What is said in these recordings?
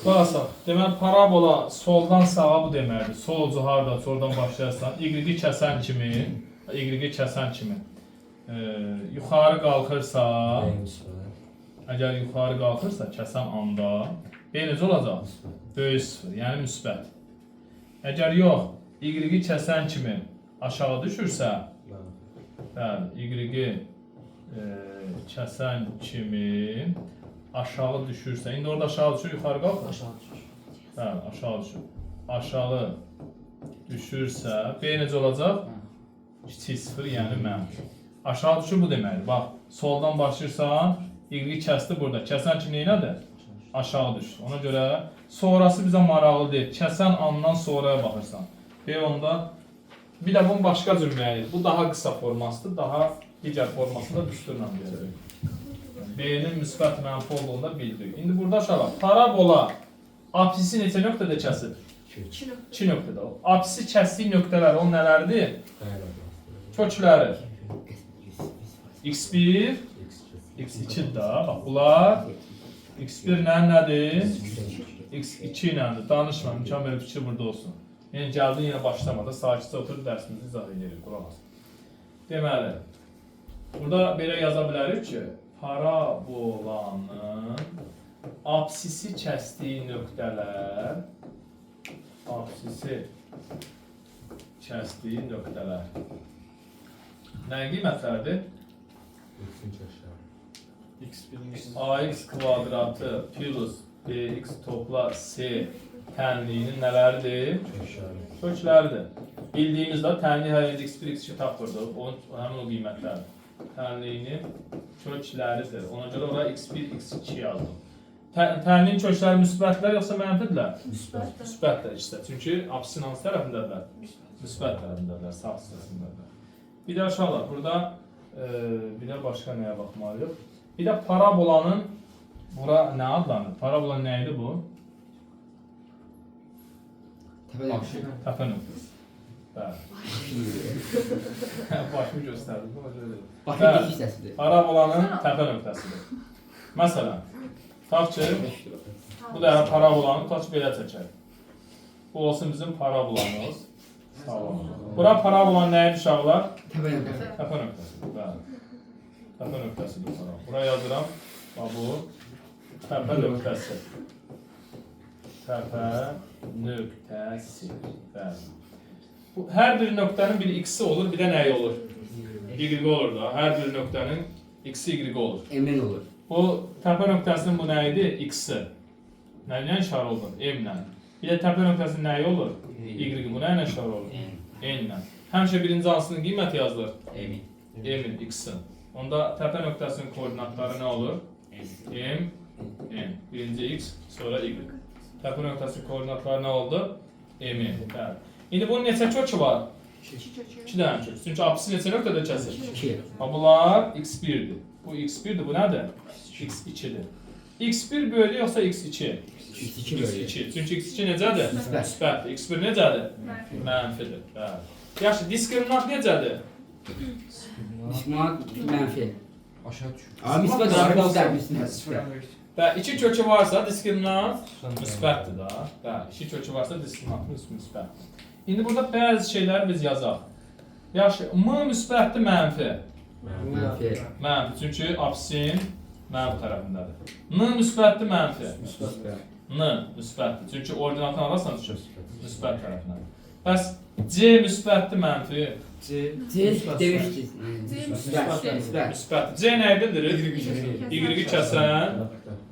Qalsaq, deməli parabola soldan sağa bu deməkdir. Sol ucu harda, soldan başlayarsan, y-i kəsən kimi, yuxarı qalxırsa, əgər yuxarı qalxırsa, kəsən anda, B necə olacaq? Böyük sıfır, yəni müsbət. Əgər yox, y-i kəsən kimi aşağı düşürsə, y-i kəsən kimi aşağı düşürsə, indi orada aşağı düşür, yuxarı qalxır? Aşağı düşür. Aşağı düşür. Aşağı düşürsə, B necə olacaq? Kiçik sıfır, yəni mənfi. Aşağı düşür bu deməkdir. Bax, soldan başlayırsan, y-i kəsdi burada. Kəsən kimi nədir? Aşağı düşür. Ona görə sonrası bizə maraqlı deyil. Kəsən andan sonraya baxırsan. B onda bir də bunun başqa cür müəyyən. Bu daha qısa formasıdır, daha digər formasında düsturla deyəcək. B-nin müsbət mənfi olduğunda bildirik. İndi burada aşağı parabola apsisi neçə nöqtədə kəsir? 2 nöqtədə. Apsisi kəsdiyi nöqtələr o nələrdir? Kökləri. X1, X2 də. Bax, bunlar X1 nədir? X2 nədir? Danışma, mükəmməl fikir burada olsun. Yəni, gəldin yenə başlamada, sakitcə oturub dərsimizi izah edirik. Qulaq asın. Deməli, burada belə yaza bilərik ki, parabolanın apsisi kəsdiyi nöqtələr nəyin qiymətlərdir? AX kvadratı plus BX topla C tənliyinin nələrdir? Kökləridir. Bildiyimizdə tənliyi hər yerdə x1, x2 tapırdı. Həmin o qiymətlərdir. Tənliyinin kökləridir. Ona görə oraya x1, x2 yazdım. Tənliyin kökləri müsbətlər yoxsa mənfidirlər? Müsbətlər işte. Çünki apsisin hansı tərəfindədirlər? Müsbət tərəfindədirlər, sağ hissəsindədirlər. Bir də aşağılar. Burada bir də başqa nəyə baxmalıyıq? Bir də parabolanın bura nə adlanır? Parabola nə idi bu? Təpə nöqtəsi. Başımı göstərdim. Bakın hissəsidir. Parabolanın təpə nöqtəsidir. Məsələn, tutaq ki, bu da parabolanı tutaq ki, belə çəkək. Bu olsun bizim parabolamız. Bura parabolanın nəyin uşaqlar? Təpə nöqtəsi. Təpə nöqtəsidir. Təpə nöqtəsidir parabola. Buraya yazıram. Bu təpə nöqtəsi. Təpə nöqtəsi. Hər bir nöqtənin bir x-i olur, bir də nəyi olur? Y olur da. Hər bir nöqtənin x-i, y olur. M-dən olur. Bu təpə nöqtəsinin bu nə idi? X-i. Nəylə işarə olur? M-lə. Bir də təpə nöqtəsinin nəyi olur? Y. Bu nəylə işarə olur? N-lə. Həmişə birinci hansının qiyməti yazılır? M-in, X-in. Onda təpə nöqtəsinin koordinatları nə olur? M, N. Birinci X, sonra Y. Təpə nöqtəsinin koordinatları nə oldu? M-in. İndi bunun neçə kökü var? 2 dənə kök. Çünki apsisi neçə nöqtədə kəsir? 2. Bunlar X1'dir. Bu X1'dir, bu nədir? X2'dir. X1 bölü yoxsa X2? X2 bölü. Çünki X2 necədir? Müsbətdir. X1 necədir? Mənfidir. Yaxşı, diskriminant necədir? Diskriminant mənfi. Aşağı düşür. Müsbət müsbət. Və iki kökü varsa diskriminant müsbətdir da. İki kökü varsa diskriminant müsbətdir. İndi burada bəzi şeyləri biz yazaq. Yaxşı, M müsbətdir, mənfi. Mənfi. Mənfi, çünki apsin mənfi tərəfindədir. N müsbətdir, mənfi. N müsbətdir, çünki ordinatın arasına düşür. Müsbət tərəfindədir. Bəs C müsbətdir, mənfi. C demişdir. Müsbətdir. C nəyi bildirir? Y kəsən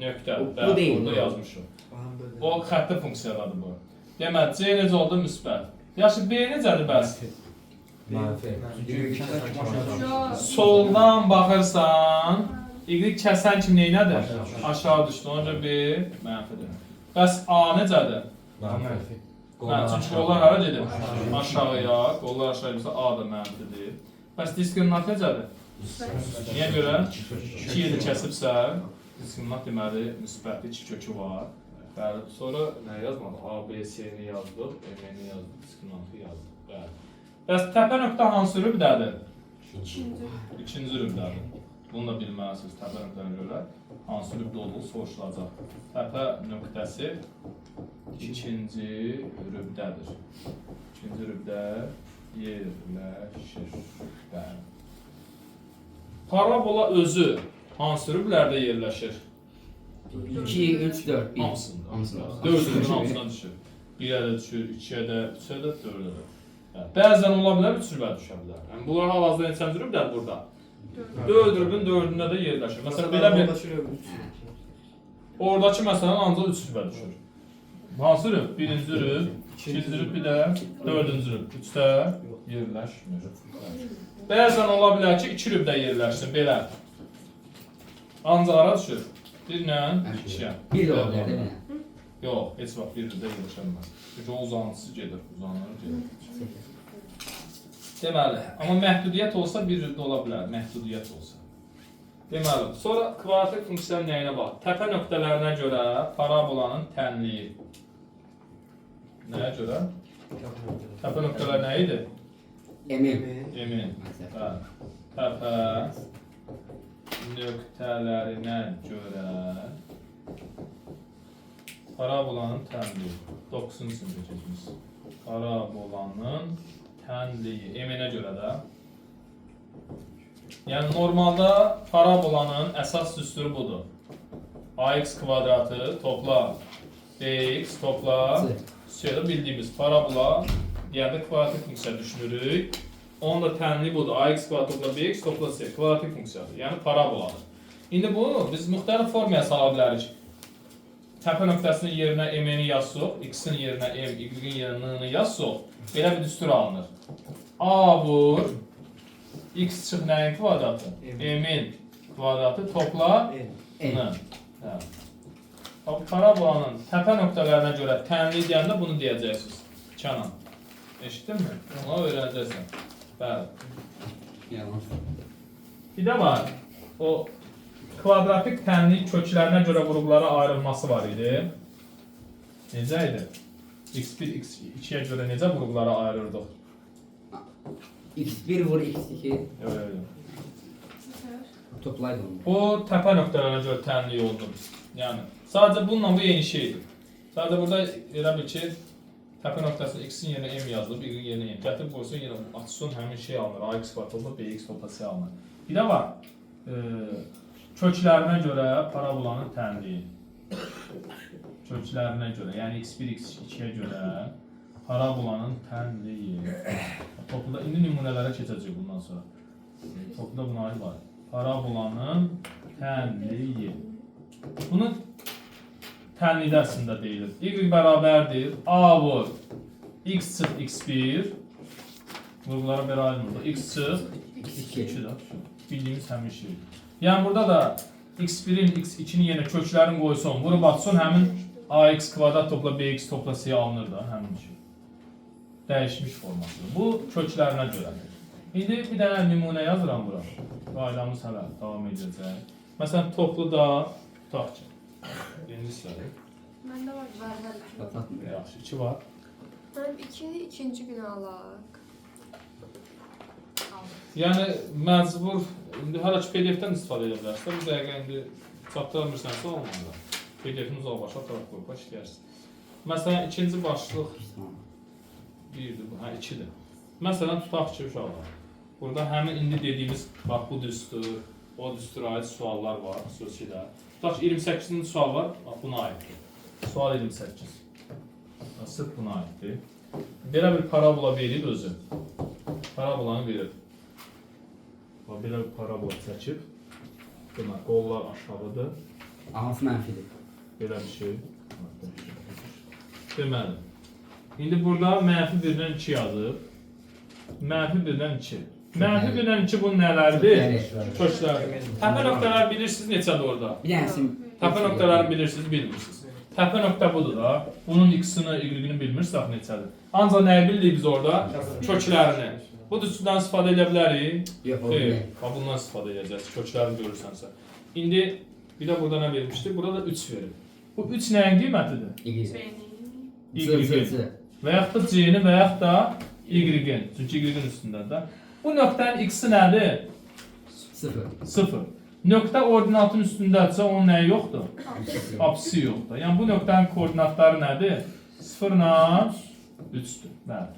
nöqtə. Bu deyil. Bunu yazmışım. O xətti funksiyalardır bu. Deməli, C necə oldu? Müsbət. Yaxşı, B necədir bəs? Mənfi. Soldan baxırsan, Y kəsən kimi neynədir? Aşağı düşdü, onca B mənfidir. Bəs A necədir? Mənfi. Çünki qollar hara gedir? Aşağıya, qollar aşağıya A da mənfidir. Bəs diskriminant necədir? Niyə görə? 2 yeri kəsibsə, diskriminant deməli, müsbətli 2 kökü var. Sonra nə yazmadıq? A, B, C-ni yazdıq, M-ni yazdıq, diskriminantı yazdıq. Bəs təpə nöqtə hansı rübdədir? İkinci rübdədir. Bunu da bilməlisiniz təpə nöqtəyə görə. Hansı rübdə olduğu soruşulacaq. Təpə nöqtəsi ikinci rübdədir. İkinci rübdə yerləşir. Bəli. Parabola özü hansı rüblərdə yerləşir? 2, 3, 4. Hamısında. 4-ün hamısına düşür. 1-ə də düşür, 2-ə də, 3-ə də, 4-ə də. Bəzən ola bilər, 3 rübə düşə bilər. Yəni, bunlar hal-hazırda neçənci rübdədir burada? 4 rübün 4-ündə də yerləşir. Məsələn, belə bir... Oradakı məsələn ancaq 3 rübə düşür. Hansı rüb? 1-ci rüb, 2-ci rüb, bir də 4-cü rüb. 3-də yerləşmir. Bəzən ola bilər ki, 2 rübdə yerləşsin, belə. Ancaq ara düşür. 1-lə 2-yə. Bir də ola bilər, değil mi? Yox, heç vaxt 1 rübdə yerləşəməz. Çünki o uzantısı gedir, uzanır, gedir. Deməli, amma məhdudiyyət olsa 1 rübdə ola bilər, məhdudiyyət olsa. Deməli, sonra kvadratik funksiyanın nəyinə bax? Təpə nöqtələrinə görə parabolanın tənliyi. Nəyə görə? Təpə nöqtələr nə idi? Emin. Emin. Təpə nöqtələrinə görə parabolanın tənliyi. 9-cu sinifə keçmiş. Parabolanın tənliyi. Eminə görə də. Yəni normalda parabolanın əsas düsturu budur. Ax kvadratı topla bx topla şeydə bildiyimiz parabola deyəndə kvadratik funksiya düşünürük. Onun da tənliyi budur. Ax kvadrat topla bx topla c kvadratik funksiyadır. Yəni paraboladır. İndi bunu biz müxtəlif formaya sala bilərik. Təpə nöqtəsinin yerinə m-ni yazsaq, x-in yerinə m, y-in yerinə n yazsaq, belə bir düstur alınır. A vur x çıx nəyin kvadratı? M-in kvadratı topla n. Parabolanın təpə nöqtələrinə görə tənliyi deyəndə bunu deyəcəksiniz. Kənan. Eşitdinmi? Ona öyrənəcəksən. Bəli. Bir də var. O kvadratik tənlik köklərinə görə qruplara ayrılması var idi. Necə idi? x1, x2-yə görə necə qruplara ayırırdıq? x1 vur x2. Öyle. Toplaydı onu. Bu təpə nöqtələrə görə tənlik oldu. Yəni, sadəcə bununla bu eyni şeydir. Sadəcə burada elə bil ki, təpə nöqtəsində x-in yerinə m yazılıb, y-in yerinə m. Gətirib qoysun, yenə açsın, həmin şey alınır. ax kvadrat topla bx topla c alınır. Bir də var. Köklərinə görə parabolanın tənliyi. Köklərinə görə, yəni x1, x2-yə görə parabolanın tənliyi. Topluda indi nümunələrə keçəcək bundan sonra. Topluda buna aid var. Parabolanın tənliyi. Bunun tənliyi dərsində deyilir. Y bərabərdir. A vur. X çıx x1. Vurgulara belə ayrılmır. X çıx x2. Bildiyimiz həmin şey. Yəni burada da x1-in, x2-nin yerinə köklərini qoysun, vurub atson həmin ax kvadrat topla bx topla c alınır da həmin şey. Dəyişmiş formasıdır. Bu köklərinə görədir. İndi bir dənə nümunə yazıram bura. Qaydamız hələ davam edəcək. Məsələn, topluda tutaq ki. Birinci sırada. Məndə var, var. Yaxşı, 2 var. Mən 2-ni ikinci günə alaq. Yəni, məcbur, indi hələ ki PDF-dən istifadə edə bilərsən. Bu dəqiqə indi çatdırmırsansa olmalı. PDF-in uzaq başa tərəf qoyub işləyərsən. Məsələn, ikinci başlıq 1-dir, hə 2-dir. Məsələn, tutaq ki, uşaqlar. Burada həmin indi dediyimiz, bax bu düstur, o düstura aid suallar var, xüsusilə. Tutaq ki, 28-ci sual var, bax buna aiddir. Sual 28. Sırf buna aiddir. Belə bir parabola verib özü. Parabolanı verib. Belə bir parabola çəkib. Demək, qollar aşağıdır. Hansı mənfidir? Belə bir şey. Deməli. İndi burada mənfi 1-dən 2 yazıb. Mənfi 1-dən 2. Mənfi 1-dən 2 bunun nələrdir? Köklərdir. Təpə nöqtələr bilirsiniz neçədir orada? Bir dənəsi. Təpə nöqtələrini bilirsiniz, bilmirsiniz. Təpə nöqtə budur da. Bunun x-ini, y-ini bilmirsək neçədir. Ancaq nəyi bildik biz orada? Köklərini. Bu düsturdan istifadə edə bilərik? Yox, o Xeyr. deyil. Bundan istifadə edəcəyiz, köklərini görürsənsə. İndi bir də burada nə verilmişdir? Burada da 3 verir. Bu 3 nəyin qiymətidir? Y-in. Və yaxud da C-ni və yaxud da Y-in. Çünki Y-in üstündə də. Bu nöqtənin x-i nədir? 0. 0. Nöqtə ordinatın üstündədirsə onun nəyi yoxdur? Apsisi yoxdur. Yəni bu nöqtənin koordinatları nədir? 0 ilə 3-dür. Bəli.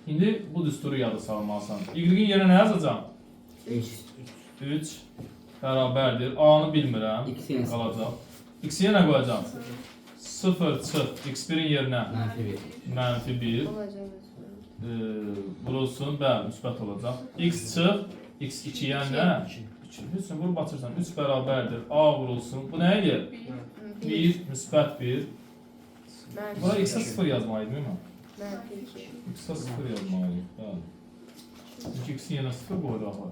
İndi bu düsturu yada salmalısan. Y-in yerinə nə yazacağam? 3 bərabərdir. A-nı bilmirəm. X yenə Qalacaq. X-i yenə qoyacağam. 0 çıx. X1-in yerinə Mənfi 1. -1. Olacaq. Vurulsun, bəli, müsbət olacaq. X çıx. X2-yə nə? 2. Hüsn, vurub açırsan. 3 bərabərdir. A vurulsun. Bu nə edir? 1, müsbət 1. Bura x-ə 0 yazmalıydı, değil mi? Mənfi 2. X-ə 0 yazmalıydı. Bəli. Çünki x-i yenə 0 qoyuruq var.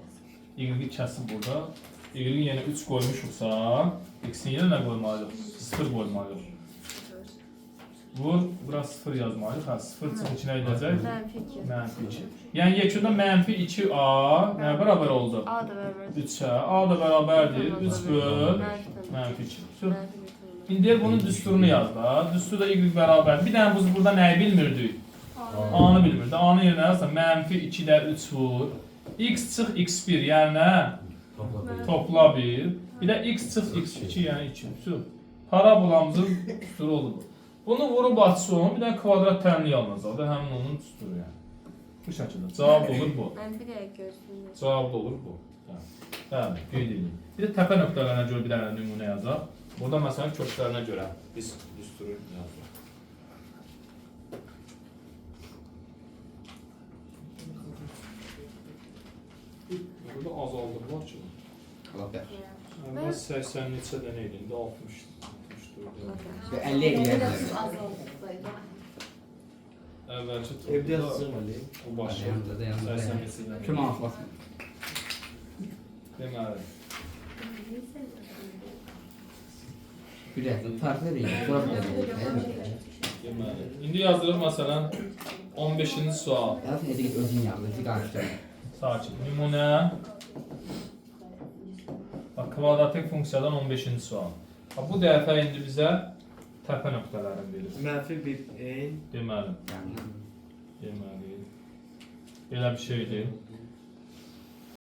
Y-i kəsib burada. Y-i yenə 3 qoymuşuqsa, x-in yenə nə qoymalıyıq? 0 qoymalıyıq. Vur, bura 0 yazmalıyıq. Hə, 0 çıx içinə edəcək. Mənfi 2. Mənfi 2. Yəni yekunda mənfi 2a nə bərabər oldu? A da bərabər. 3'ə. A da bərabərdir. 3 böl mənfi 2. Sür. İndi bunun düsturunu yaz da. Düstur da y bərabər. Bir dənə biz burada nəyi bilmirdik? A-nı bilmirdik. A-nın yerinə yazsa mənfi 2-də 3 vur. X çıx x1 yəni nə? Topla 1. Bir də x çıx x2 yəni 2. Sür. Parabolamızın düsturu olur bu. Bunu vurub açsın, bir dənə kvadrat təmli alınacaq da həmin onun düsturu yəni. Bu şəkildə. Cavab olur bu. Mənfi də gözlüyüm. Cavab da olur bu. Bəli, qeyd edin. Bir də təpə nöqtələrinə görə bir dənə nümunə yazaq. Burada məsələn köklərinə görə biz düsturu yazırıq. Burada azaldır var ki. Allah bər. Əvvəl 80 neçə dənə idi, indi 60. 64. 50 eləyər. Əvvəlki Evdə turda yazsın Ali. bu başı. Yanında da yanında. 80 neçə dənə. Kim anlatmasın? Deməli. Bir dəfə farklı deyil. Sonra Deməli. İndi yazdırıq məsələn 15-ci sual. Yazın necə git özün yazdı, bizi qarışdırma. Sakin. Nümunə. Bax, kvadratik funksiyadan 15-ci sual. Bax, bu dəfə indi bizə təpə nöqtələrini verir. Mənfi 1 Deməli. Yəni Deməli. Belə bir şeydir.